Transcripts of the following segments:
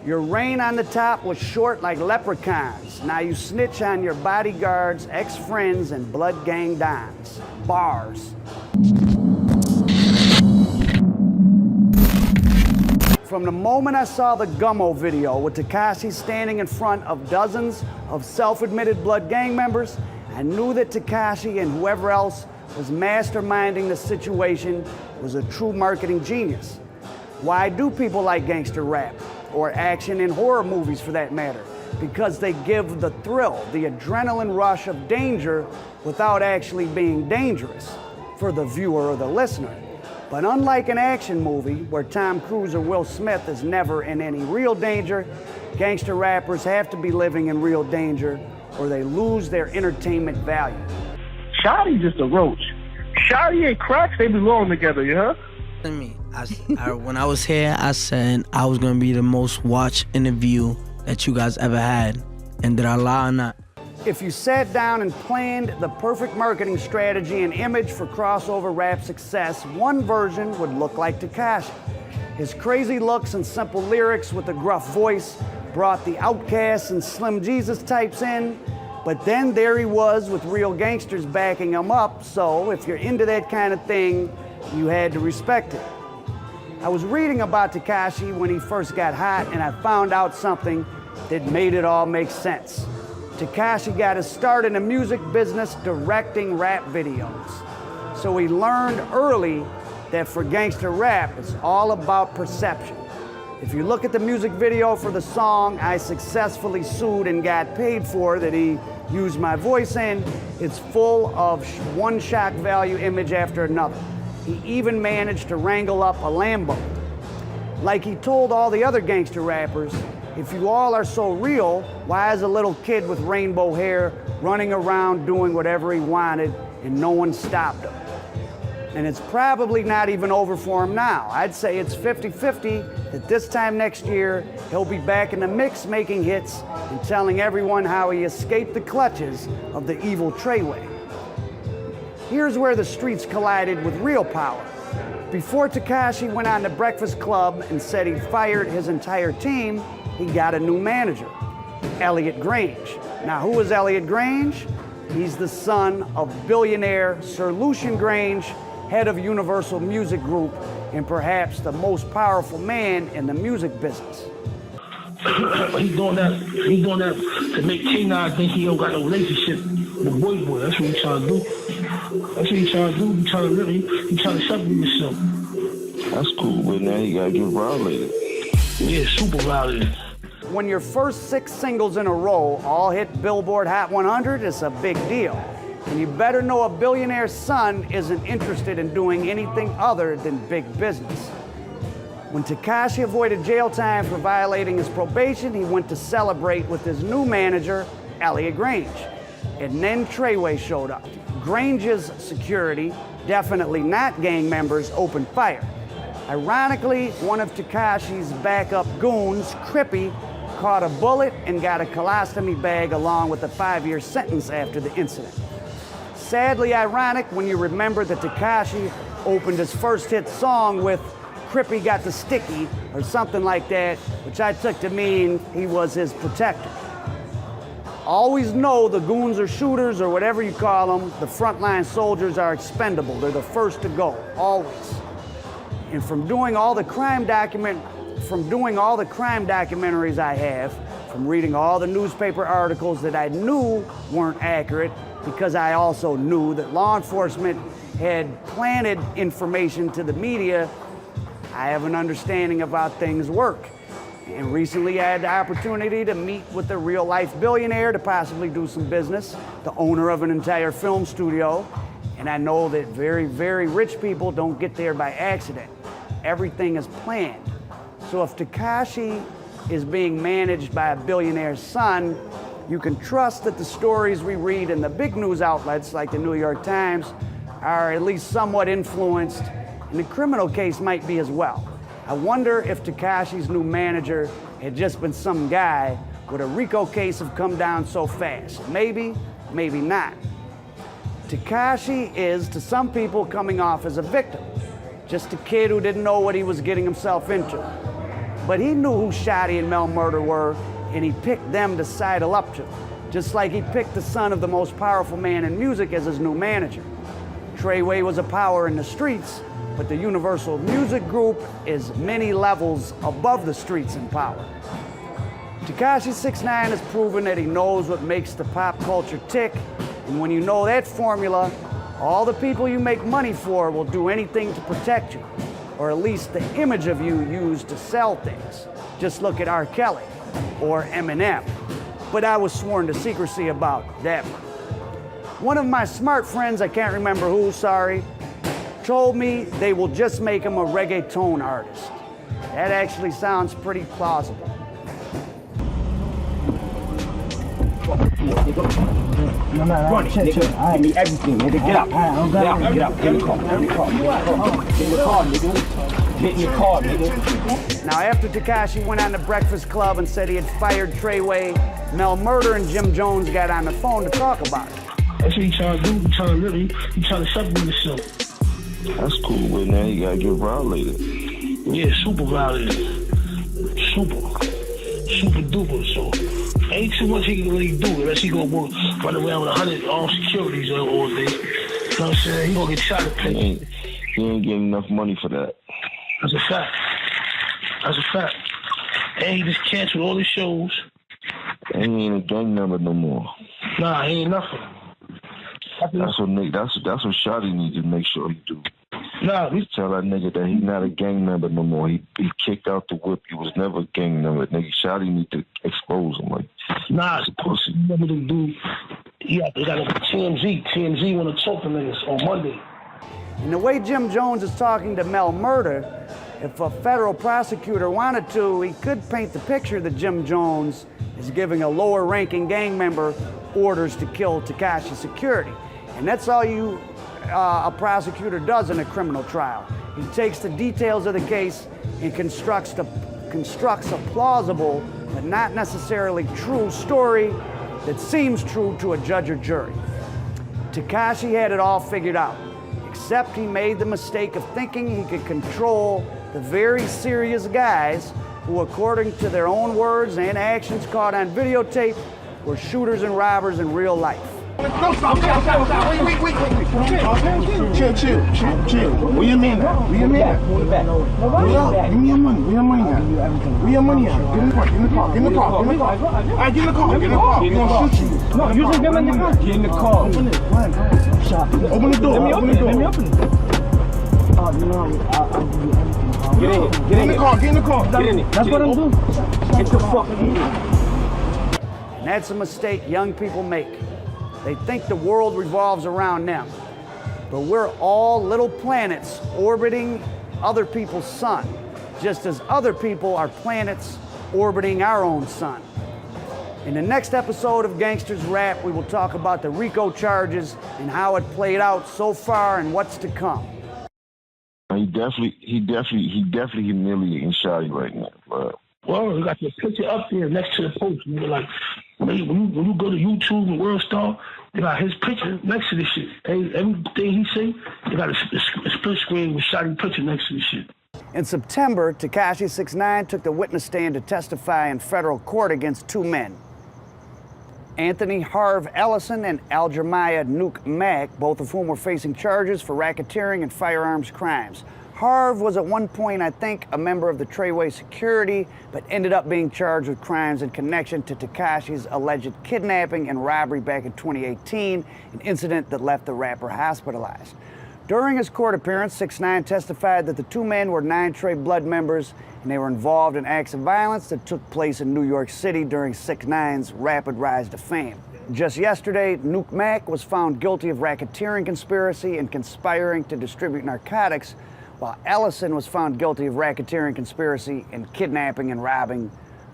Your reign on the top was short like leprechauns. Now you snitch on your bodyguards, ex-friends, and blood gang dons. Bars. From the moment I saw the GUMMO video with Tekashi standing in front of dozens of self-admitted blood gang members, I knew that Tekashi and whoever else was masterminding the situation was a true marketing genius. Why do people like gangster rap? Or action and horror movies for that matter? Because they give the thrill, the adrenaline rush of danger without actually being dangerous for the viewer or the listener. But unlike an action movie where Tom Cruise or Will Smith is never in any real danger, gangster rappers have to be living in real danger or they lose their entertainment value. Shotti just a roach. Shotti and Cracks, they belong together, you heard? Me. When I was here, I said I was gonna be the most watched interview that you guys ever had. And did I lie or not? If you sat down and planned the perfect marketing strategy and image for crossover rap success, one version would look like Tekashi. His crazy looks and simple lyrics with a gruff voice brought the Outcasts and Slim Jesus types in, but then there he was with real gangsters backing him up, so if you're into that kind of thing, you had to respect it. I was reading about Tekashi when he first got hot, and I found out something that made it all make sense. Tekashi got his start in the music business directing rap videos. So he learned early that for gangster rap, it's all about perception. If you look at the music video for the song I successfully sued and got paid for that he used my voice in, it's full of one shock value image after another. He even managed to wrangle up a Lambo. Like he told all the other gangster rappers, if you all are so real, why is a little kid with rainbow hair running around doing whatever he wanted and no one stopped him? And it's probably not even over for him now. I'd say it's 50-50 that this time next year, he'll be back in the mix making hits and telling everyone how he escaped the clutches of the evil Treyway. Here's where the streets collided with real power. Before Tekashi went on the Breakfast Club and said he fired his entire team, he got a new manager, Elliot Grainge. Now, who is Elliot Grainge? He's the son of billionaire Sir Lucian Grainge, head of Universal Music Group, and perhaps the most powerful man in the music business. He's doing that to make T9 think he don't got no relationship with Boy. That's what he's trying to do. That's what he's trying to do. He's trying to separate himself. That's cool, but now he gotta get violated. Yeah, super violated. When your first 6 singles in a row all hit Billboard Hot 100, it's a big deal. And you better know a billionaire's son isn't interested in doing anything other than big business. When Tekashi avoided jail time for violating his probation, he went to celebrate with his new manager, Elliot Grainge. And then Treyway showed up. Grainge's security, definitely not gang members, opened fire. Ironically, one of Tekashi's backup goons, Crippy, caught a bullet and got a colostomy bag along with a 5-year sentence after the incident. Sadly ironic when you remember that Tekashi opened his first hit song with Crippy got the sticky or something like that, which I took to mean he was his protector. Always know the goons or shooters or whatever you call them, the frontline soldiers are expendable. They're the first to go, always. And from doing all the crime documentaries I have, from reading all the newspaper articles that I knew weren't accurate, because I also knew that law enforcement had planted information to the media, I have an understanding of how things work. And recently I had the opportunity to meet with a real-life billionaire to possibly do some business, the owner of an entire film studio, and I know that very, very rich people don't get there by accident. Everything is planned. So if Tekashi is being managed by a billionaire's son, you can trust that the stories we read in the big news outlets like the New York Times are at least somewhat influenced, and the criminal case might be as well. I wonder if Tekashi's new manager had just been some guy, would a RICO case have come down so fast? Maybe, maybe not. Tekashi is, to some people, coming off as a victim. Just a kid who didn't know what he was getting himself into. But he knew who Shotti and Mel Murda were, and he picked them to sidle up to, just like he picked the son of the most powerful man in music as his new manager. Treyway was a power in the streets, but the Universal Music Group is many levels above the streets in power. Tekashi 6ix9ine has proven that he knows what makes the pop culture tick, and when you know that formula, all the people you make money for will do anything to protect you, or at least the image of you used to sell things. Just look at R. Kelly or Eminem. But I was sworn to secrecy about that one. One of my smart friends, I can't remember who, sorry, told me they will just make him a reggaeton artist. That actually sounds pretty plausible. Run it, nigga. Give me everything, nigga. Get out. Get out. Get in the car. Get in the car. Get in the car, nigga. Get in your car, nigga. Now, after Tekashi went on the Breakfast Club and said he had fired Treyway, Mel Murda and Jim Jones got on the phone to talk about it. That's what he trying to do. He trying to separate himself. That's cool, but now he gotta get violated. Yeah, super violated. Super duper. So ain't too much he can really do unless he gonna run around with 100 armed securities all day. You know what I'm saying? He gonna get shot at place. He ain't getting enough money for that. That's a fact. And he just canceled all his shows. And he ain't a gang member no more. Nah, he ain't nothing. That's what Shotti needs to make sure he do. Nah, tell that nigga that he's not a gang member no more. He kicked out the whip. He was never a gang member. Nigga, Shotti need to expose him. Like, nah, it's pussy. You want me to do? Yeah, they got a TMZ. TMZ want to talk to niggas on Monday. And the way Jim Jones is talking to Mel Murda, if a federal prosecutor wanted to, he could paint the picture that Jim Jones is giving a lower-ranking gang member orders to kill Tekashi's security. And that's all a prosecutor does in a criminal trial. He takes the details of the case and constructs a plausible but not necessarily true story that seems true to a judge or jury. Tekashi had it all figured out, except he made the mistake of thinking he could control the very serious guys who, according to their own words and actions caught on videotape, were shooters and robbers in real life. No, stop. Wait. Chill. Where your man at? Give me your money. Where your money at? Get in the car. All right, get in the car. We're gonna shoot you. No, you just get in the car. Get in the car. Open it. Open the door. Let me open it. Oh, you know, I'll give you everything. Get in the car. Get in it. That's what I'm doing. Get the fuck in. And that's a mistake young people make. They think the world revolves around them, but we're all little planets orbiting other people's sun, just as other people are planets orbiting our own sun. In the next episode of Gangster's Rap, we will talk about the RICO charges and how it played out so far and what's to come. He definitely humiliating Shotti right now, but. Well, you got your picture up there next to the post. You're like, when you go to YouTube and World Star, they got his picture next to this shit. Everything he say, they got a split screen with Shotti picture next to this shit. In September, Tekashi 6ix9ine took the witness stand to testify in federal court against two men, Anthony Harv Ellison and Aljamiah Nuke Mack, both of whom were facing charges for racketeering and firearms crimes. Harv was at one point, I think, a member of the Treyway security, but ended up being charged with crimes in connection to Tekashi's alleged kidnapping and robbery back in 2018, an incident that left the rapper hospitalized. During his court appearance, 6ix9ine testified that the two men were Nine Trey Blood members, and they were involved in acts of violence that took place in New York City during 6ix9ine's rapid rise to fame. Just yesterday, Nuke Mack was found guilty of racketeering conspiracy and conspiring to distribute narcotics, while Ellison was found guilty of racketeering conspiracy and kidnapping and robbing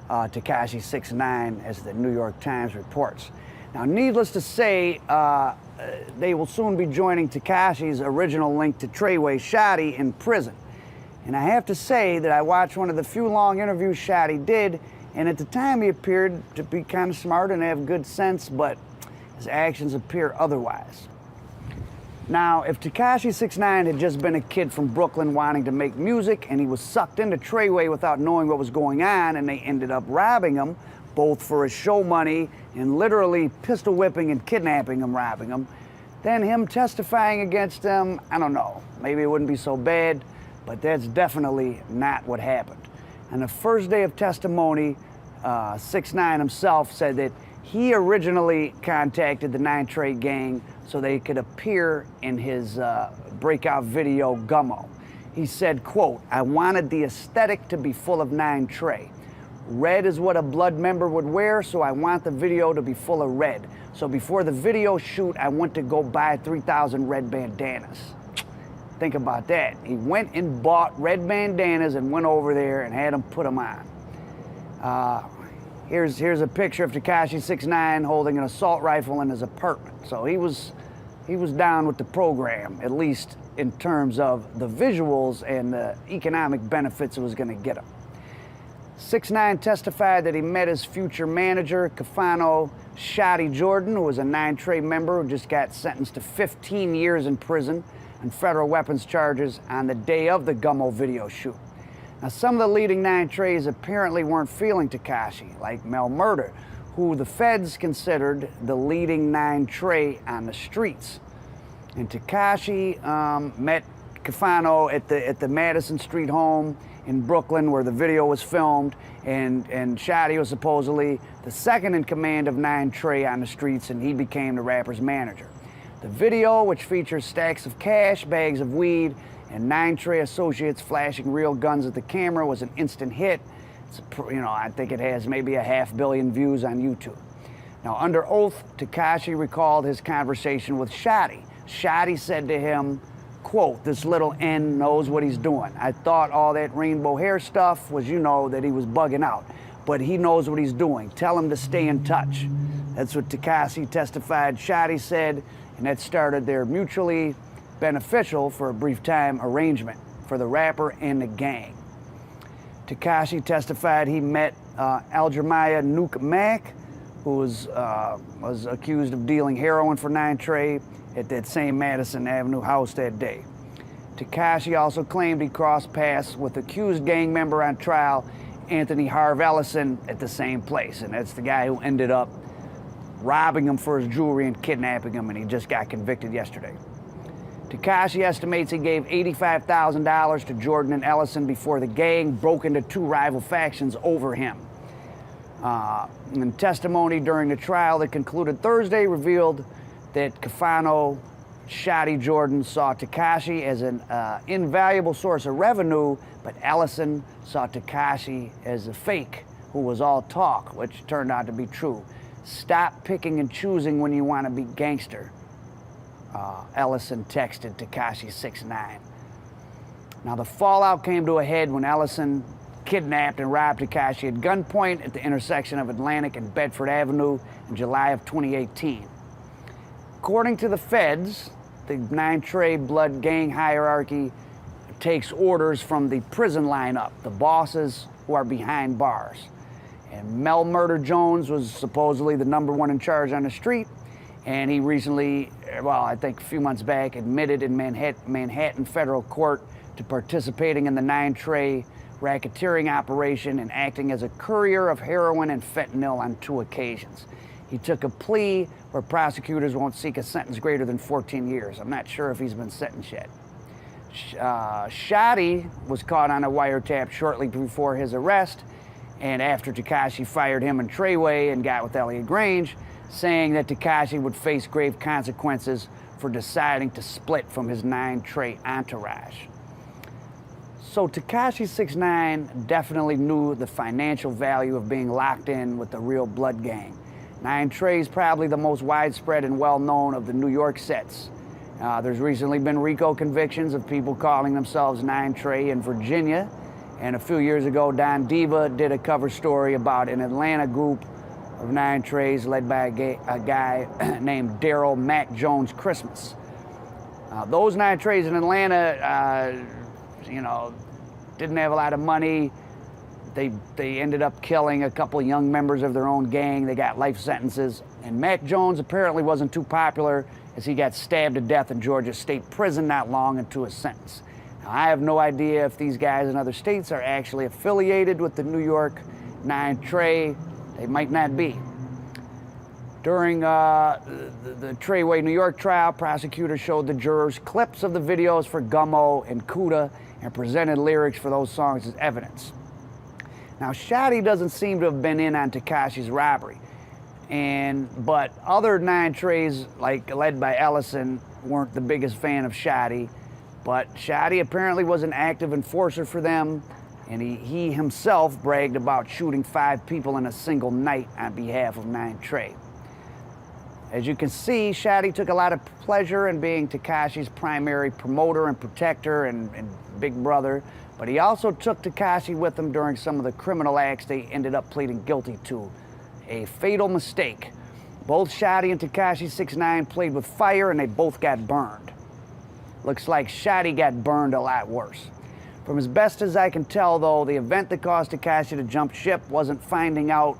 Tekashi 6ix9ine, as the New York Times reports. Now, needless to say, they will soon be joining Tekashi's original link to Treyway, Shotti, in prison. And I have to say that I watched one of the few long interviews Shotti did, and at the time he appeared to be kind of smart and have good sense, but his actions appear otherwise. Now, if Tekashi 6ix9ine had just been a kid from Brooklyn wanting to make music and he was sucked into Treyway without knowing what was going on and they ended up robbing him, both for his show money and literally pistol whipping and kidnapping him, robbing him, then him testifying against him, I don't know, maybe it wouldn't be so bad, but that's definitely not what happened. On the first day of testimony, 6ix9ine himself said that he originally contacted the Nine Trey gang so they could appear in his breakout video, GUMMO. He said, quote, "I wanted the aesthetic to be full of Nine Trey. Red is what a blood member would wear, so I want the video to be full of red. So before the video shoot, I went to go buy 3,000 red bandanas." Think about that. He went and bought red bandanas and went over there and had them put them on. Here's a picture of Tekashi 6ix9ine holding an assault rifle in his apartment. So he was down with the program, at least in terms of the visuals and the economic benefits it was going to get him. 6ix9ine testified that he met his future manager, Kafano Shotti Jordan, who was a Nine Trey member who just got sentenced to 15 years in prison on federal weapons charges on the day of the GUMMO video shoot. Now, some of the leading Nine Treys apparently weren't feeling Tekashi, like Mel Murda, who the feds considered the leading Nine Trey on the streets. And Tekashi met Kafano at the Madison Street home in Brooklyn where the video was filmed, and Shotti was supposedly the second in command of Nine Trey on the streets, and he became the rapper's manager. The video, which features stacks of cash, bags of weed, and Nine Trey associates flashing real guns at the camera, was an instant hit. I think it has maybe 500 million views on YouTube. Now, under oath, Tekashi recalled his conversation with Shotti. Shotti said to him, quote, "This little N knows what he's doing. I thought all that rainbow hair stuff was, that he was bugging out. But he knows what he's doing. Tell him to stay in touch." That's what Tekashi testified Shotti said, and that started their mutually beneficial, for a brief time, arrangement for the rapper and the gang. Tekashi testified he met Aljamiah Nuke Mack, who was accused of dealing heroin for Nine Trey at that same Madison Avenue house that day. Tekashi also claimed he crossed paths with accused gang member on trial, Anthony Harv Ellison, at the same place. And that's the guy who ended up robbing him for his jewelry and kidnapping him, and he just got convicted yesterday. Tekashi estimates he gave $85,000 to Jordan and Ellison before the gang broke into two rival factions over him. And testimony during the trial that concluded Thursday revealed that Kafano Shotti Jordan saw Tekashi as an invaluable source of revenue, but Ellison saw Tekashi as a fake who was all talk, which turned out to be true. "Stop picking and choosing when you want to be gangster," Ellison texted Tekashi 6ix9ine. Now, the fallout came to a head when Ellison kidnapped and robbed Tekashi at gunpoint at the intersection of Atlantic and Bedford Avenue in July of 2018. According to the feds, the Nine Trey Blood gang hierarchy takes orders from the prison lineup, the bosses who are behind bars. And Mel Murda Jones was supposedly the #1 in charge on the street, and he recently, I think a few months back, admitted in Manhattan federal court to participating in the Nine Trey racketeering operation and acting as a courier of heroin and fentanyl on 2 occasions. He took a plea where prosecutors won't seek a sentence greater than 14 years. I'm not sure if he's been sentenced yet. Shotti was caught on a wiretap shortly before his arrest, and after Tekashi fired him and Treyway and got with Elliot Grainge, saying that Tekashi would face grave consequences for deciding to split from his Nine Trey entourage. So Tekashi 6ix9ine definitely knew the financial value of being locked in with the real blood gang. Nine Trey is probably the most widespread and well-known of the New York sets. There's recently been RICO convictions of people calling themselves Nine Trey in Virginia. And a few years ago, Don Diva did a cover story about an Atlanta group of Nine Treys led by a guy named Daryl Mac Jones Christmas. Those Nine Treys in Atlanta, didn't have a lot of money. They ended up killing a couple of young members of their own gang. They got life sentences. And Mac Jones apparently wasn't too popular as he got stabbed to death in Georgia State Prison not long into his sentence. Now, I have no idea if these guys in other states are actually affiliated with the New York Nine Trey. They might not be. During the Treyway New York trial, prosecutors showed the jurors clips of the videos for Gummo and Kuda and presented lyrics for those songs as evidence. Now, Shotti doesn't seem to have been in on Tekashi's robbery, but other Nine Treys, like led by Ellison, weren't the biggest fan of Shotti. But Shotti apparently was an active enforcer for them, and he himself bragged about shooting 5 people in a single night on behalf of Nine Trey. As you can see, Shotti took a lot of pleasure in being Tekashi's primary promoter and protector and big brother, but he also took Tekashi with him during some of the criminal acts they ended up pleading guilty to. A fatal mistake. Both Shotti and Tekashi 6ix9ine played with fire and they both got burned. Looks like Shotti got burned a lot worse. From as best as I can tell, though, the event that caused Tekashi to jump ship was finding out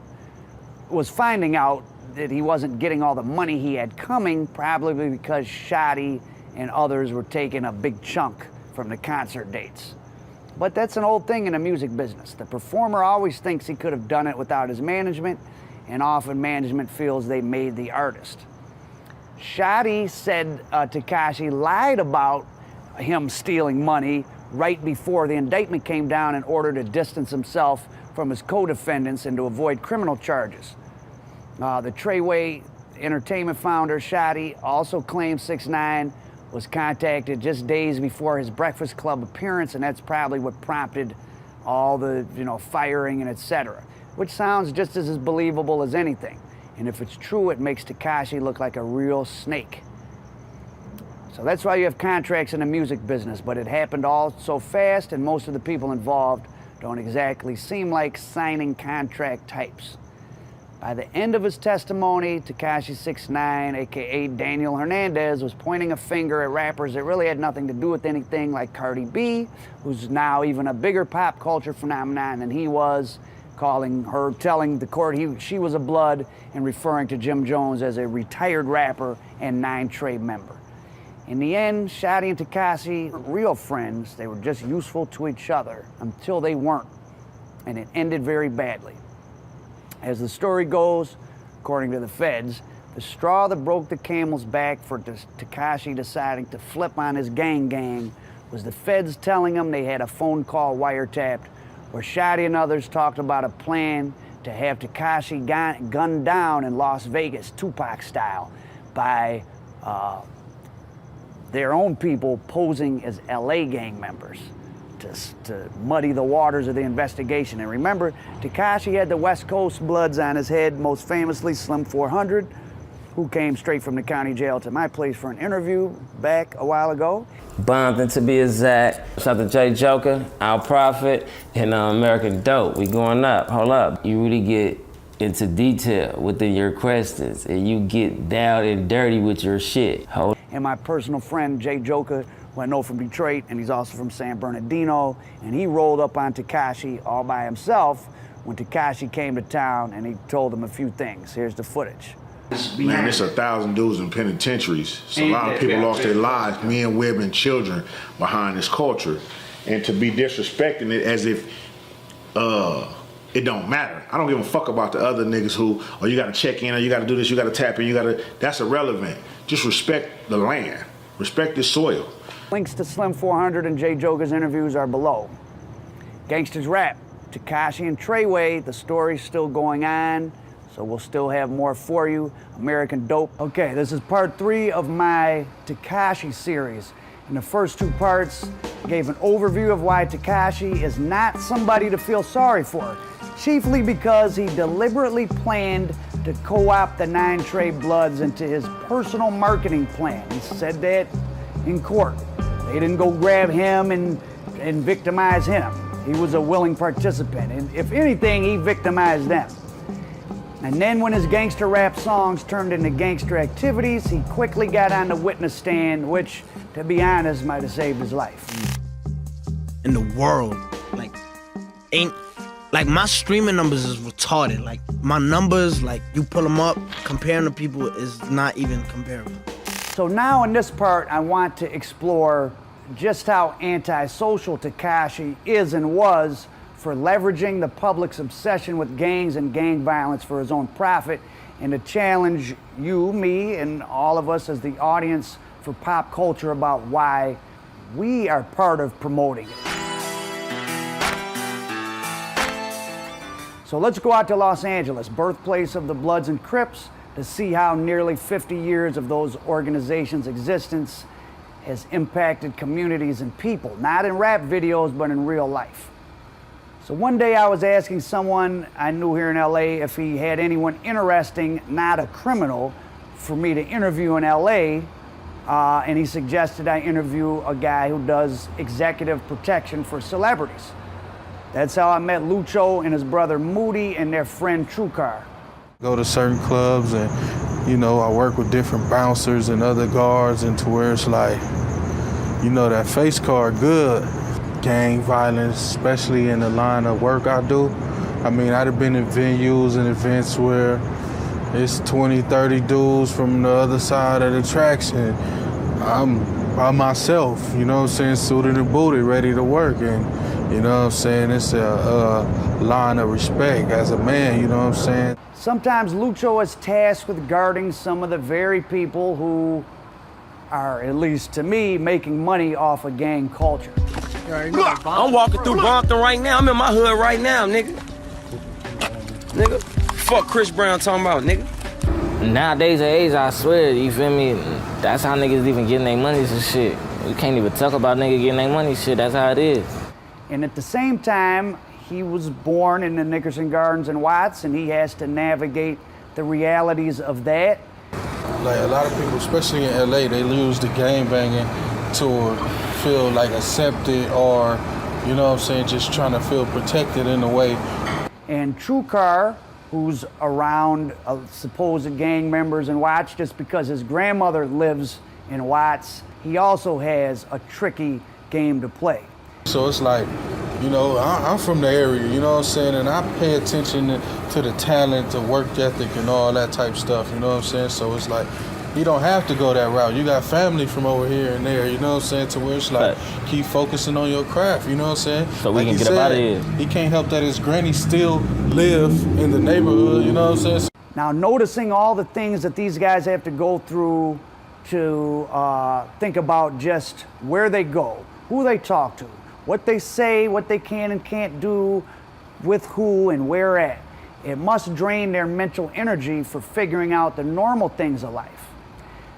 that he wasn't getting all the money he had coming, probably because Shotti and others were taking a big chunk from the concert dates. But that's an old thing in the music business. The performer always thinks he could have done it without his management, and often management feels they made the artist. Shotti said Tekashi lied about him stealing money right before the indictment came down in order to distance himself from his co-defendants and to avoid criminal charges. The Treyway Entertainment founder, Shotti, also claims 6ix9ine was contacted just days before his Breakfast Club appearance, and that's probably what prompted all the, firing and etc., which sounds just as believable as anything. And if it's true, it makes Tekashi look like a real snake. So that's why you have contracts in the music business, but it happened all so fast, and most of the people involved don't exactly seem like signing contract types. By the end of his testimony, Tekashi 6ix9ine, aka Daniel Hernandez, was pointing a finger at rappers that really had nothing to do with anything, like Cardi B, who's now even a bigger pop culture phenomenon than he was, telling the court she was a blood, and referring to Jim Jones as a retired rapper and Nine Trey member. In the end, Shotti and Tekashi weren't real friends. They were just useful to each other until they weren't, and it ended very badly. As the story goes, according to the feds, the straw that broke the camel's back for Tekashi deciding to flip on his gang was the feds telling him they had a phone call wiretapped where Shotti and others talked about a plan to have Tekashi gunned down in Las Vegas, Tupac style, by their own people posing as LA gang members to muddy the waters of the investigation. And remember, Tekashi had the West Coast Bloods on his head, most famously Slim 400, who came straight from the county jail to my place for an interview back a while ago. Bumping to be exact. Shout out to J Joker, Our Prophet, and American Dope. We going up. Hold up. You really get into detail within your questions, and you get down and dirty with your shit. And my personal friend, J Joker, who I know from Detroit, and he's also from San Bernardino, and he rolled up on Tekashi all by himself when Tekashi came to town, and he told him a few things. Here's the footage. Man, there's 1,000 dudes in penitentiaries. So a lot of people lost their lives, men, women, children, behind this culture. And to be disrespecting it as if it don't matter. I don't give a fuck about the other niggas who, you gotta check in, or you gotta do this, you gotta tap in, that's irrelevant. Just respect the land, respect the soil. Links to Slim 400 and J Joker's interviews are below. Gangster's Rap, Tekashi and Treyway, the story's still going on, so we'll still have more for you. American Dope. Okay, this is part 3 of my Tekashi series. In the first 2 parts, I gave an overview of why Tekashi is not somebody to feel sorry for, chiefly because he deliberately planned to co-opt the Nine Trey Bloods into his personal marketing plan. He said that in court. They didn't go grab him and victimize him. He was a willing participant, and if anything, he victimized them. And then when his gangster rap songs turned into gangster activities, he quickly got on the witness stand, which, to be honest, might have saved his life. In the world, my streaming numbers is retarded. Like, my numbers, you pull them up, comparing to people is not even comparable. So now in this part, I want to explore just how antisocial Tekashi is and was for leveraging the public's obsession with gangs and gang violence for his own profit, and to challenge you, me, and all of us as the audience for pop culture about why we are part of promoting it. So let's go out to Los Angeles, birthplace of the Bloods and Crips, to see how nearly 50 years of those organizations' existence has impacted communities and people, not in rap videos, but in real life. So one day I was asking someone I knew here in LA if he had anyone interesting, not a criminal, for me to interview in LA, and he suggested I interview a guy who does executive protection for celebrities. That's how I met Lucho and his brother Moody and their friend Trucar. Go to certain clubs and, you know, I work with different bouncers and other guards, and to where it's like, you know, that face card good. Gang violence, especially in the line of work I do. I mean, I'd have been in venues and events where it's 20, 30 dudes from the other side of the tracks, and I'm by myself, you know what I'm saying, suited and booted, ready to work. And, you know what I'm saying, it's a line of respect as a man, you know what I'm saying? Sometimes Lucho is tasked with guarding some of the very people who are, at least to me, making money off of gang culture. I'm walking through Brompton right now. I'm in my hood right now, nigga. Nigga, fuck Chris Brown talking about, nigga. Nowadays, I swear, you feel me? That's how niggas even getting their monies and shit. We can't even talk about niggas getting their money shit. That's how it is. And at the same time, he was born in the Nickerson Gardens in Watts, and he has to navigate the realities of that. Like a lot of people, especially in LA, they use the gang banging to feel like accepted, or, you know what I'm saying, just trying to feel protected in a way. And Trucar, who's around supposed gang members in Watts just because his grandmother lives in Watts, he also has a tricky game to play. So it's like, you know, I'm from the area, you know what I'm saying, and I pay attention to the talent, the work ethic, and all that type stuff, you know what I'm saying? So it's like, you don't have to go that route. You got family from over here and there, you know what I'm saying, to where it's like, keep focusing on your craft, you know what I'm saying? So we can get up out of here. He can't help that his granny still live in the neighborhood, you know what I'm saying? Now, noticing all the things that these guys have to go through to think about just where they go, who they talk to, what they say, what they can and can't do, with who and where at. It must drain their mental energy for figuring out the normal things of life.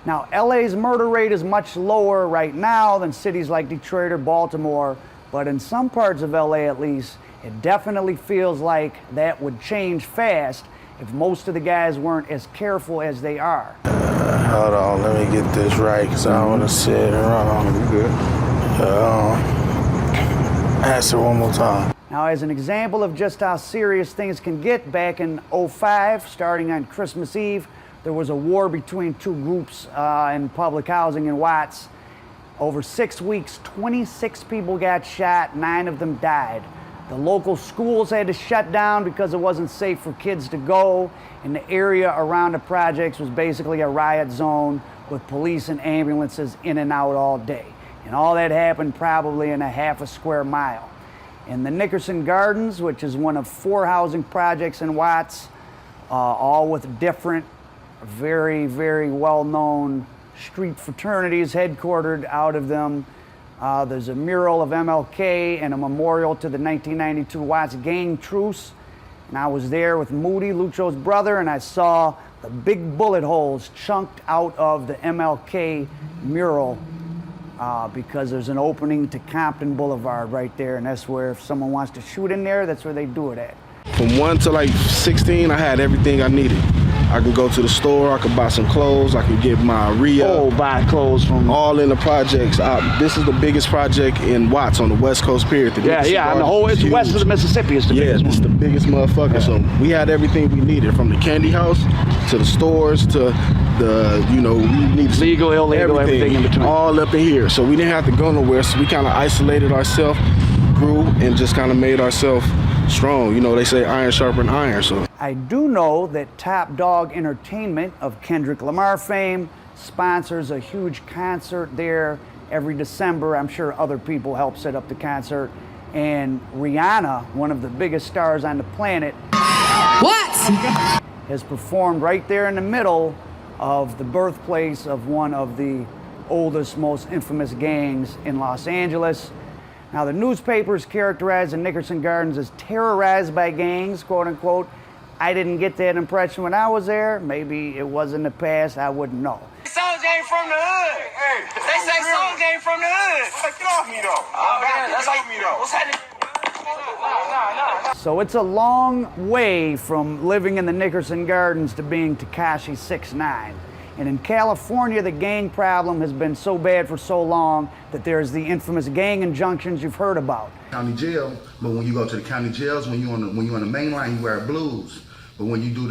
Now, LA's murder rate is much lower right now than cities like Detroit or Baltimore, but in some parts of LA at least, it definitely feels like that would change fast if most of the guys weren't as careful as they are. Hold on, let me get this right, because I don't want to sit around. You good? Answer one more time. Now, as an example of just how serious things can get, back in '05, starting on Christmas Eve, there was a war between two groups in public housing in Watts. Over 6 weeks, 26 people got shot, 9 of them died. The local schools had to shut down because it wasn't safe for kids to go, and the area around the projects was basically a riot zone with police and ambulances in and out all day. And all that happened probably in a half a square mile. In the Nickerson Gardens, which is one of 4 housing projects in Watts, all with different, very, very well-known street fraternities headquartered out of them. There's a mural of MLK and a memorial to the 1992 Watts gang truce. And I was there with Moody, Lucho's brother, and I saw the big bullet holes chunked out of the MLK mural because there's an opening to Compton Boulevard right there, and that's where if someone wants to shoot in there, that's where they do it at. From 1 to like 16, I had everything I needed. I could go to the store, I could buy some clothes, I could get my re-up. Oh, buy clothes from... All in the projects. This is the biggest project in Watts on the West Coast, period. Yeah, and the whole, it's west of the Mississippi. It's the biggest one. It's the biggest motherfucker. Yeah. So we had everything we needed, from the candy house to the stores to the, you know, we needed legal, illegal, everything in between. All up in here. So we didn't have to go nowhere. So we kind of isolated ourselves, grew, and just kind of made ourselves strong. You know, they say iron sharpen iron. So I do know that Top Dog Entertainment of Kendrick Lamar fame sponsors a huge concert there every December. I'm sure other people help set up the concert. And Rihanna, one of the biggest stars on the planet, has performed right there in the middle of the birthplace of one of the oldest, most infamous gangs in Los Angeles. Now, the newspapers characterize the Nickerson Gardens as terrorized by gangs, quote unquote. I didn't get that impression when I was there. Maybe it was in the past, I wouldn't know. Songs ain't from the hood. Hey, they say songs ain't from the hood. Get off me though. Oh, yeah, that's like me though. What's happening? Nah. So it's a long way from living in the Nickerson Gardens to being Tekashi 6ix9ine. And in California, the gang problem has been so bad for so long that there's the infamous gang injunctions you've heard about. County jail, but when you go to the county jails, when you're on the main line, you wear blues. But when you do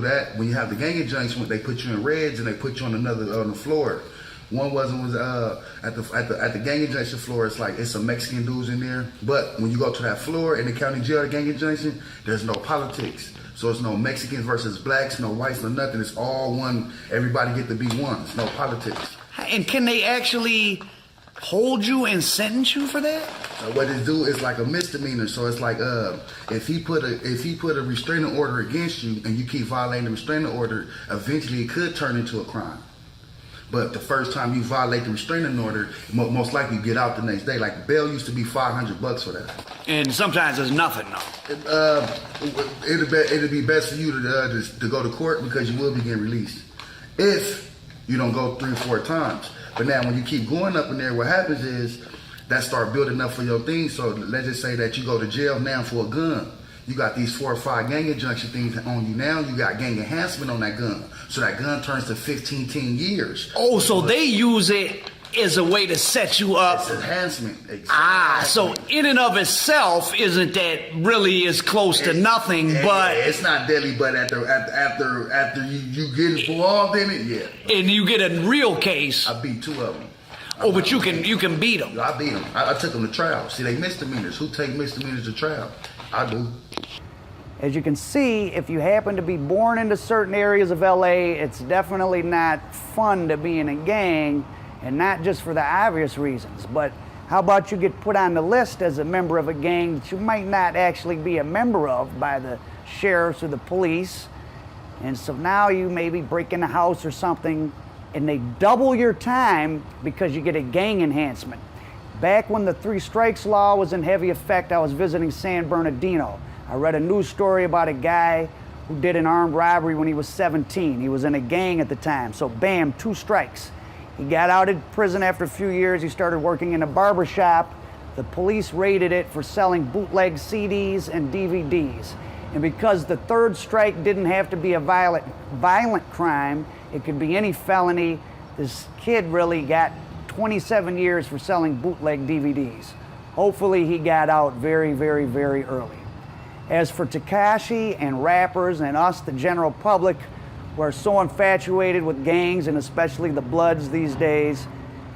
that, when you have the gang injunction, they put you in reds and they put you on the floor. One was at the gang injunction floor. It's some Mexican dudes in there. But when you go to that floor in the county jail, the gang injunction, there's no politics. So it's no Mexicans versus blacks, no whites, no nothing. It's all one. Everybody get to be one. It's no politics. And can they actually hold you and sentence you for that? What it do is like a misdemeanor. So it's like if he put a restraining order against you and you keep violating the restraining order, eventually it could turn into a crime. But the first time you violate the restraining order, most likely you get out the next day. Like bail used to be $500 for that. And sometimes there's nothing, no. It'd be best for you to go to court because you will be getting released if you don't go 3 or 4 times. But now when you keep going up in there, what happens is that start building up for your things. So let's just say that you go to jail now for a gun. You got these 4 or 5 gang injunction things on you now. You got gang enhancement on that gun. So that gun turns to 10 years. Oh, so they use it as a way to set you up. It's enhancement. Exactly. So in and of itself, isn't that really as close to nothing, but... It's not deadly, but after you get involved in it, yeah. And you get a real case. I beat 2 of them. Oh, but you can beat them. I beat them. I took them to trial. See, they misdemeanors. Who take misdemeanors to trial? I do. As you can see, if you happen to be born into certain areas of LA, it's definitely not fun to be in a gang, and not just for the obvious reasons. But how about you get put on the list as a member of a gang that you might not actually be a member of by the sheriffs or the police, and so now you maybe break in a house or something, and they double your time because you get a gang enhancement. Back when the 3 strikes law was in heavy effect, I was visiting San Bernardino. I read a news story about a guy who did an armed robbery when he was 17. He was in a gang at the time, so bam, 2 strikes. He got out of prison after a few years. He started working in a barber shop. The police raided it for selling bootleg CDs and DVDs. And because the 3rd strike didn't have to be a violent crime, it could be any felony, this kid really got 27 years for selling bootleg DVDs. Hopefully he got out very, very, very early. As for Tekashi and rappers and us, the general public, who are so infatuated with gangs and especially the Bloods these days,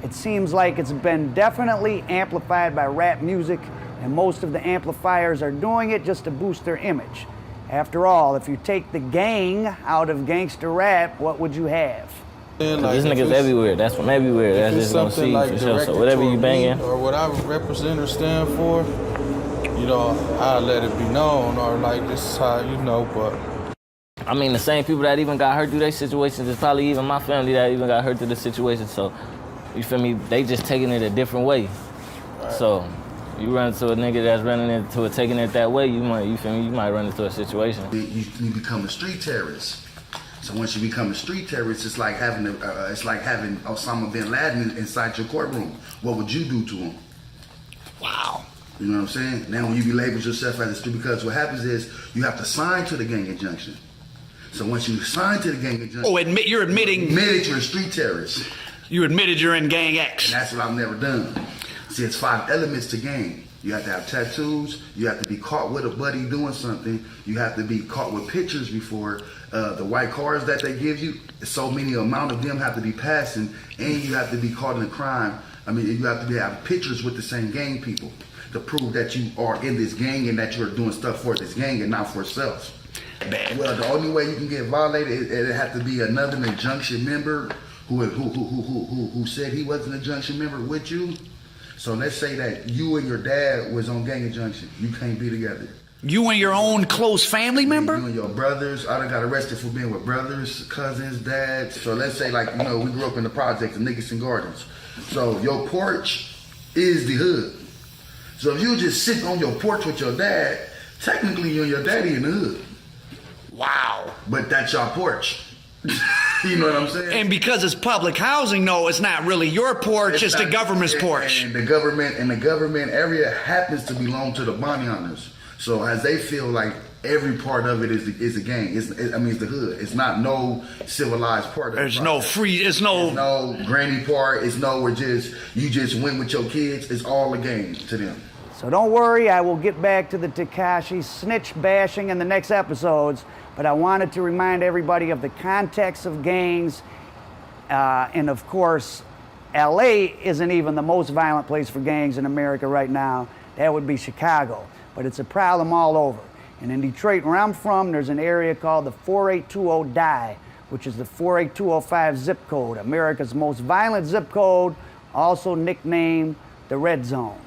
it seems like it's been definitely amplified by rap music, and most of the amplifiers are doing it just to boost their image. After all, if you take the gang out of gangster rap, what would you have? This nigga's everywhere. That's from everywhere. That's just gonna see like for sure. So whatever you banging, or what I represent or stand for, you know, I'll let it be known, or like this is how, you know, but. I mean, the same people that even got hurt through their situations is probably even my family that even got hurt through the situation. So, you feel me? They just taking it a different way. Right. So, you run into a nigga that's running into it, taking it that way, you feel me? You might run into a situation. You become a street terrorist. So once you become a street terrorist, it's like having Osama bin Laden inside your courtroom. What would you do to him? Wow. You know what I'm saying? Now when you be labeled yourself as a street, because what happens is you have to sign to the gang injunction. So once you sign to the gang injunction, you're admitting you're a street terrorist. You admitted you're in gang X. And that's what I've never done. See, it's 5 elements to gang. You have to have tattoos. You have to be caught with a buddy doing something. You have to be caught with pictures before. The white cars that they give you, so many amount of them have to be passing, and you have to be caught in a crime. I mean, you have to have pictures with the same gang people to prove that you are in this gang and that you're doing stuff for this gang and not for self. Well, the only way you can get violated, it have to be another injunction member who said he wasn't a Junction member with you. So let's say that you and your dad was on Gang of Junction. You can't be together. You and your own close family member? You and your brothers. I done got arrested for being with brothers, cousins, dads. So let's say, like, you know, we grew up in the projects, the Nickerson Gardens. So your porch is the hood. So if you just sit on your porch with your dad, technically you and your daddy in the hood. Wow. But that's your porch. You know what I'm saying? And because it's public housing, no, it's not really your porch, it's the government's porch. And the government area happens to belong to the bounty hunters. So as they feel like every part of it is a gang. It's the hood. It's not no civilized part of it. There's no free, it's no granny part. It's no where you just went with your kids. It's all a gang to them. So don't worry, I will get back to the Tekashi snitch bashing in the next episodes, but I wanted to remind everybody of the context of gangs, and of course, LA isn't even the most violent place for gangs in America right now. That would be Chicago, but it's a problem all over. And in Detroit, where I'm from, there's an area called the 4820 Die, which is the 48205 zip code, America's most violent zip code, also nicknamed the Red Zone.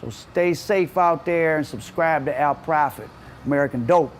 So stay safe out there and subscribe to Al Prophet, American Dope.